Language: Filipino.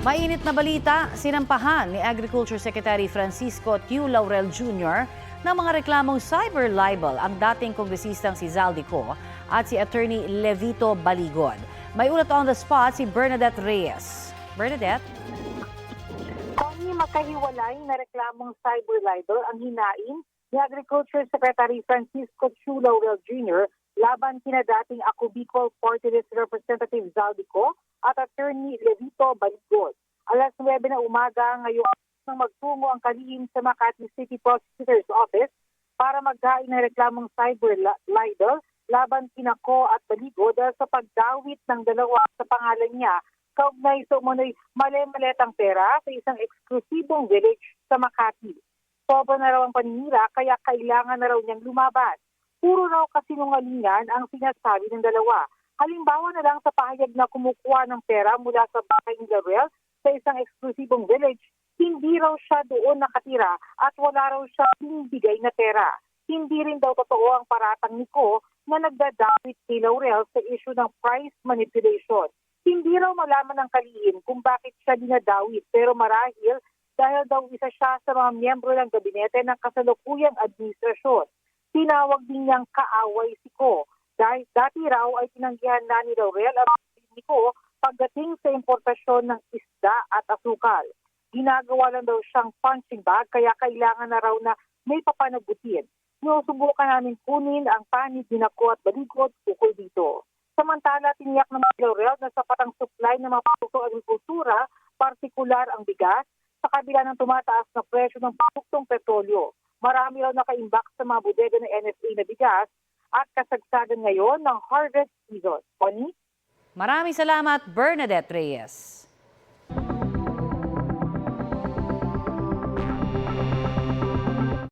Mainit na balita, sinampahan ni Agriculture Secretary Francisco Tiu Laurel Jr. ng mga reklamong cyber libel ang dating kongresistang si Zaldico at si Attorney Levito Baligod. May ulat on the spot si Bernadette Reyes. Bernadette? Tony, magkahiwalay na reklamong cyber libel ang hinain ni Agriculture Secretary Francisco Tiu Laurel Jr. laban kina dating Ako Bicol Party List Representative Zaldico at Attorney Levito Baligod. Alas 9 na umaga ngayon nang magtungo ang kalihim sa Makati City Prosecutor's Office para maghain ng reklamong cyber libel laban kina Ko at Baligod dahil sa pagdawit ng dalawa sa pangalan niya kaugnay sa umunoy mali-maletang pera sa isang eksklusibong village sa Makati. Sobra na raw ang paninira kaya kailangan na raw niyang lumaban. Puro raw kasinungalingan ang sinasabi ng dalawa. Halimbawa na lang sa pahayag na kumukuha ng pera mula sa bahay ni Laurel sa isang eksklusibong village, hindi raw siya doon nakatira at wala raw siya binibigay na pera. Hindi rin daw totoo ang paratang ni Ko na nagdadawit kay Laurel sa issue ng price manipulation. Hindi raw malaman ng kalihim kung bakit siya dinadawit pero marahil dahil daw isa siya sa mga miyembro ng gabinete ng kasalukuyang administrasyon. Tinawag din niyang kaaway si Ko. Dahil dati raw ay tinanggihan na ni Laurel ang ni Ko pagdating sa importasyon ng isda at asukal. Ginagawa lang daw siyang punching bag kaya kailangan na raw na may papanagutin. Sinusubukan namin kunin ang panig ni Ko at Baligod ukol dito. Samantala, tiniyak ng Laurel na sapat ang supply ng mga produktong agrikultura, partikular ang bigas, sa kabila ng tumataas na presyo ng produktong petrolyo. Marami raw nakaimbak sa mga bodega ng NFA na bigas at kasagsagan ngayon ng harvest season. Connie? Maraming salamat, Bernadette Reyes.